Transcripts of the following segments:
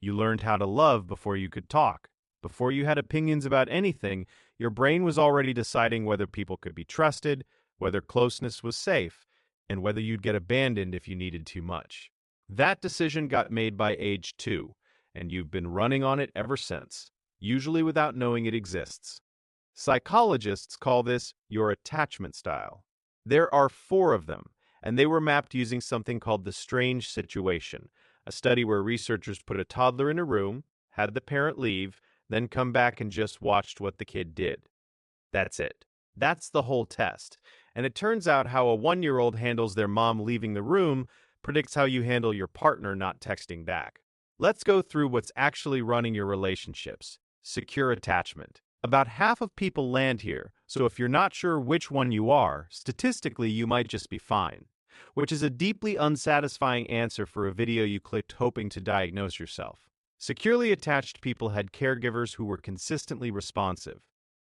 You learned how to love before you could talk. Before you had opinions about anything, your brain was already deciding whether people could be trusted, whether closeness was safe, and whether you'd get abandoned if you needed too much. That decision got made by age 2, and you've been running on it ever since, usually without knowing it exists. Psychologists call this your attachment style. There are 4 of them, and they were mapped using something called the strange situation, a study where researchers put a toddler in a room, had the parent leave, then come back and just watched what the kid did. That's it. That's the whole test. And it turns out how a 1-year-old handles their mom leaving the room predicts how you handle your partner not texting back. Let's go through what's actually running your relationships. Secure attachment. About half of people land here, so if you're not sure which one you are, statistically you might just be fine. Which is a deeply unsatisfying answer for a video you clicked hoping to diagnose yourself. Securely attached people had caregivers who were consistently responsive.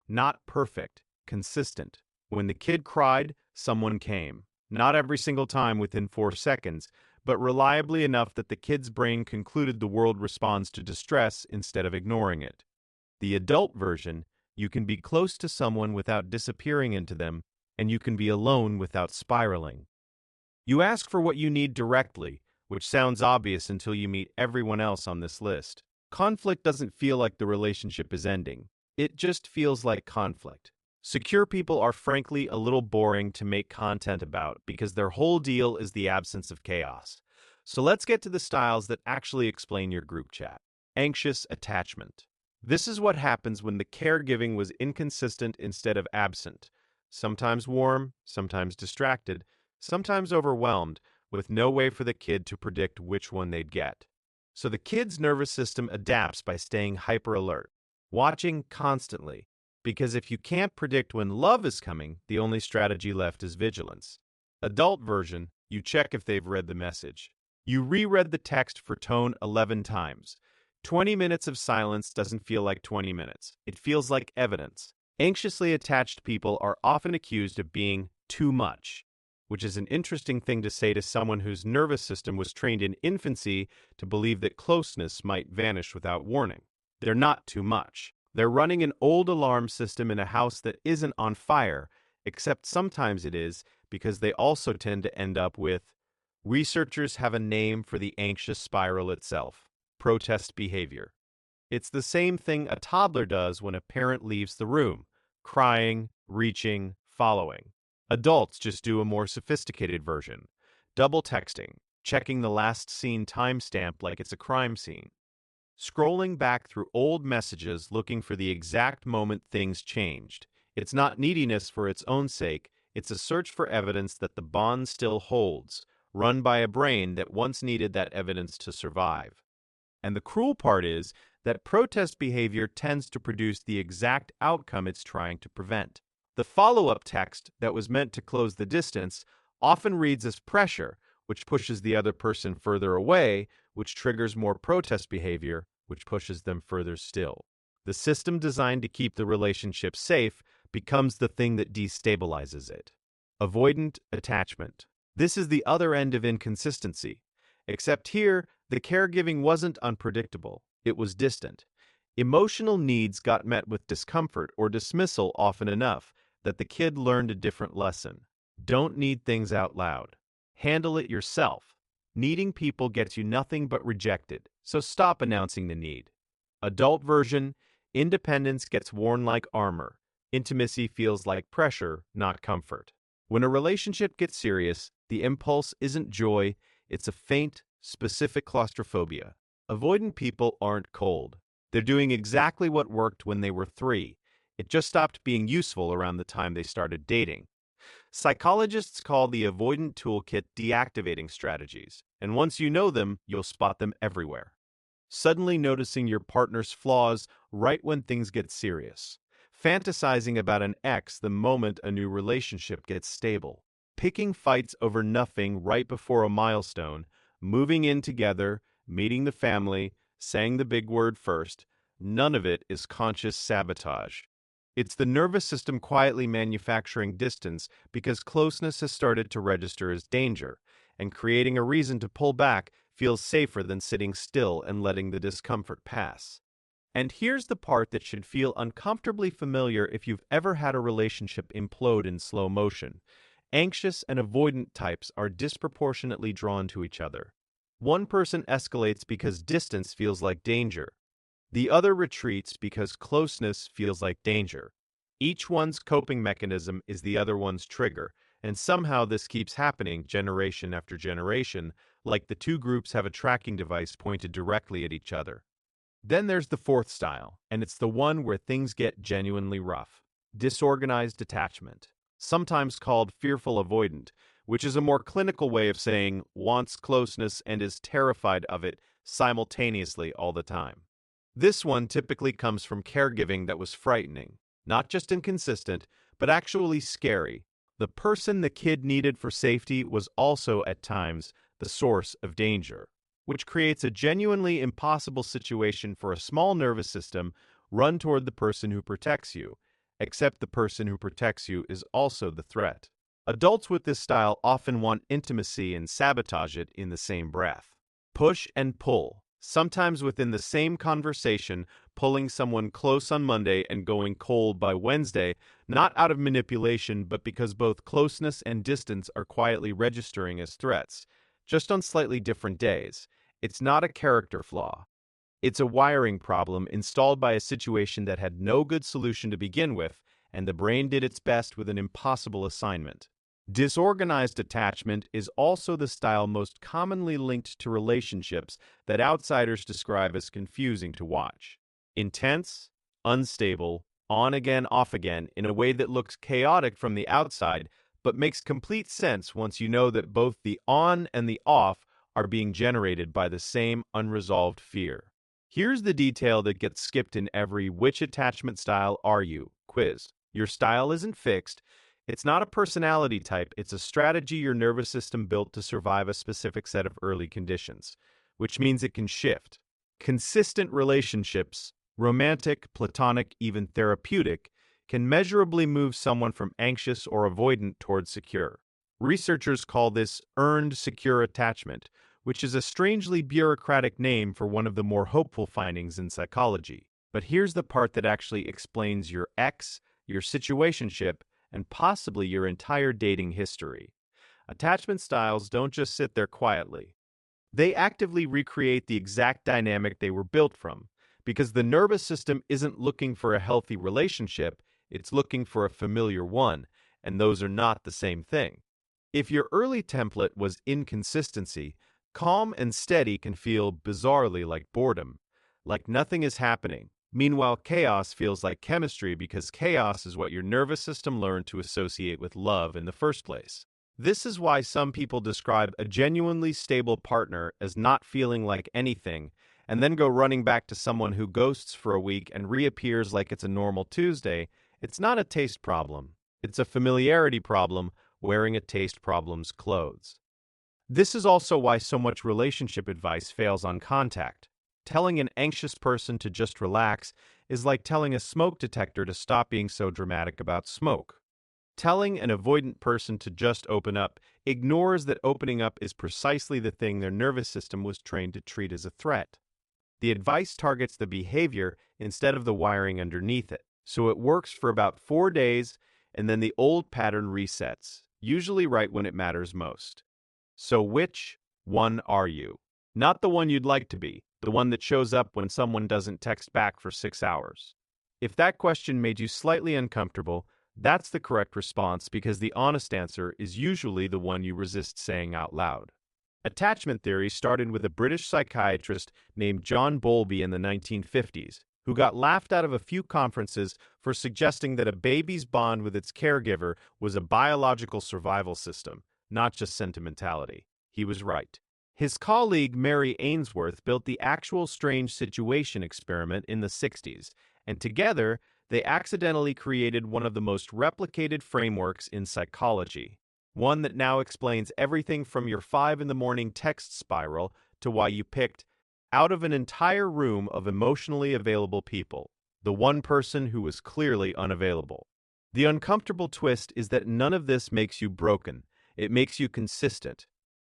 Not perfect, consistent. When the kid cried, someone came. Not every single time within 4 seconds, but reliably enough that the kid's brain concluded the world responds to distress instead of ignoring it. The adult version, you can be close to someone without disappearing into them, and you can be alone without spiraling. You ask for what you need directly, which sounds obvious until you meet everyone else on this list. Conflict doesn't feel like the relationship is ending. It just feels like conflict. Secure people are frankly a little boring to make content about because their whole deal is the absence of chaos. So let's get to the styles that actually explain your group chat. Anxious attachment. This is what happens when the caregiving was inconsistent instead of absent. Sometimes warm, sometimes distracted, sometimes overwhelmed, with no way for the kid to predict which one they'd get. So the kid's nervous system adapts by staying hyper-alert, watching constantly, because if you can't predict when love is coming, the only strategy left is vigilance. Adult version, you check if they've read the message. You reread the text for tone 11 times. 20 minutes of silence doesn't feel like 20 minutes. It feels like evidence. Anxiously attached people are often accused of being too much, which is an interesting thing to say to someone whose nervous system was trained in infancy to believe that closeness might vanish without warning. They're not too much. They're running an old alarm system in a house that isn't on fire, except sometimes it is, because they also tend to end up with. Researchers have a name for the anxious spiral itself: protest behavior. It's the same thing a toddler does when a parent leaves the room: crying, reaching, following. Adults just do a more sophisticated version: double texting, checking the last scene timestamp like it's a crime scene. Scrolling back through old messages looking for the exact moment things changed. It's not neediness for its own sake, it's a search for evidence that the bond still holds, run by a brain that once needed that evidence to survive. And the cruel part is that protest behavior tends to produce the exact outcome it's trying to prevent. The follow-up text that was meant to close the distance often reads as pressure, which pushes the other person further away, which triggers more protest behavior, which pushes them further still. The system designed to keep the relationship safe becomes the thing that destabilizes it. Avoidant attachment. This is the other end of inconsistency. Except here, the caregiving wasn't unpredictable. It was distant. Emotional needs got met with discomfort or dismissal often enough that the kid learned a different lesson. Don't need things out loud. Handle it yourself. Needing people gets you nothing but rejected, so stop announcing the need. Adult version, independence gets worn like armor. Intimacy feels like pressure, not comfort. When a relationship gets serious, the impulse isn't joy, it's a faint, specific claustrophobia. Avoidant people aren't cold. They're doing exactly what worked when they were 3. It just stopped being useful around the time they started dating. Psychologists call the avoidant toolkit deactivating strategies, and once you know them, you'll spot them everywhere. Suddenly noticing your partner's flaws right when things get serious. Fantasizing about an ex the moment a new relationship gets stable. Picking fights over nothing right before a milestone. Moving in together, meeting the family, saying the big word first. None of it is conscious sabotage. It's the nervous system quietly manufacturing distance because closeness has started to register as danger, and creating a reason to pull back feels safer than sitting still and letting the discomfort pass. And here's the part that should feel uncomfortably familiar if you've ever had a relationship implode in slow motion. Anxious and avoidant types are disproportionately drawn to each other. One person escalates because distance feels like danger. The other retreats because closeness feels like danger. Each one's coping mechanism is the other one's trigger, and somehow this keeps happening generation after generation, like the two groups have a tracking device pointed directly at each other. Then there's the fourth style, and it's the one where things get genuinely rough. Disorganized attachment, sometimes called fearful-avoidant, which is a more clinical way of saying wants closeness and is terrified of it simultaneously all the time. This one typically comes from caregiving that was frightening, not just inconsistent, but actually scary. The person the kid needed for safety was also, at times, the source of danger, which creates a genuinely impossible situation for a small nervous system run toward the person who protects you, except the person who protects you is also the threat. Adults with this style often want intimacy and sabotage it in the same breath. Push and pull, sometimes within the same conversation, pulling someone close on Monday and going cold by Wednesday, not out of manipulation, but because both closeness and distance are quietly registering as threats, just on slightly different days. It's not a character flaw. It's a wiring problem installed by a situation that had no good solution to begin with, and the brain did its best with an impossible assignment. Disorganized attachment is also the style most commonly linked to relationships that outsiders describe as confusing to watch. Intense, unstable, on again, off again, in a way that looks chaotic from the outside, but makes complete sense once you know that both the on and the off are being generated by the same unresolved fear. Here's the detail that gets skipped in every "which attachment style are you?" quiz. Your style isn't fixed. It's not a personality type. It's a strategy your nervous system built to survive a specific set of early conditions, which means it can shift. Consistent relationships, romantic, platonic, even therapeutic, can measurably move someone from anxious or avoidant towards secure. Researchers call this earned secure attachment, which is a strangely bureaucratic name for one of the more hopeful findings in psychology. But here's the part that actually explains your ex, your situationship, and possibly your entire dating history. Attachment styles don't just sit there quietly. They actively recreate the exact dynamic they were built from, because the nervous system isn't looking for a healthy relationship, it's looking for a familiar one, and those are not the same thing. If your early template was inconsistency, calm and steady can feel bizarrely like boredom, like nothing is happening. Meanwhile, chaos feels like chemistry because chaos is what your nervous system learned to associate with love in the first place. This is why some people describe a genuinely stable partner as not feeling like anything, and then go running back to someone who ghosts for a week and reappears like it's a normal Tuesday. It's not a taste problem. It's a familiarity problem wearing a taste problem's clothes. This is also why so much relationship advice fails on contact. Telling an anxious person to just relax is like telling a smoke detector to stop being so dramatic about smoke. Telling an avoidant person to just open up ignores that opening up is precisely the thing their nervous system was trained to treat as a threat. The advice targets the behavior instead of the wiring underneath it, so it works for about 4 days, and then the old pattern resets, usually right when it matters most. So which one are you? Not the one you'd like to be, the one that shows up when someone doesn't text back for 6 hours. If that question made you slightly uncomfortable, that's the correct response because the honest answer is usually the one you resist saying out loud. Attachment theory started with a British psychiatrist named John Bowlby in the 1950s, who got laughed out of a few conferences for suggesting that a baby's bond with its caregiver was a biological survival system, not just sentimentality. He was right. His colleague Mary Ainsworth built the actual strange situation experiment in the 60s, and together they accidentally created one of the most replicated frameworks in psychology, one that now explains everything from your 5 in the morning text spiral to why you picked, out of an entire room of emotionally available people, the one person who was clearly unavailable. The uncomfortable twist is that none of this makes you broken. It makes you consistent.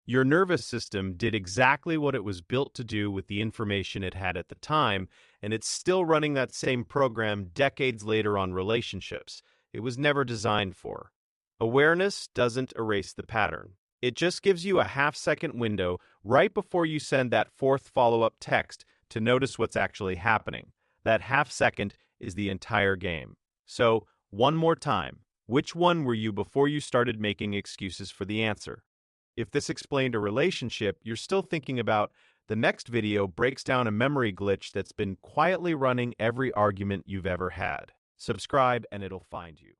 Your nervous system did exactly what it was built to do with the information it had at the time, and it's still running that same program decades later on relationships it was never designed for. Awareness doesn't erase the pattern. It just gives you a half-second window right before you send that fourth follow-up text to notice what's actually happening. That half second is the entire game. So, one more time, which one were you before you started making excuses for the answer? If this explained a relationship you're still thinking about, the next video breaks down a memory glitch that's been quietly running every argument you've ever had. Subscribe and it'll find you.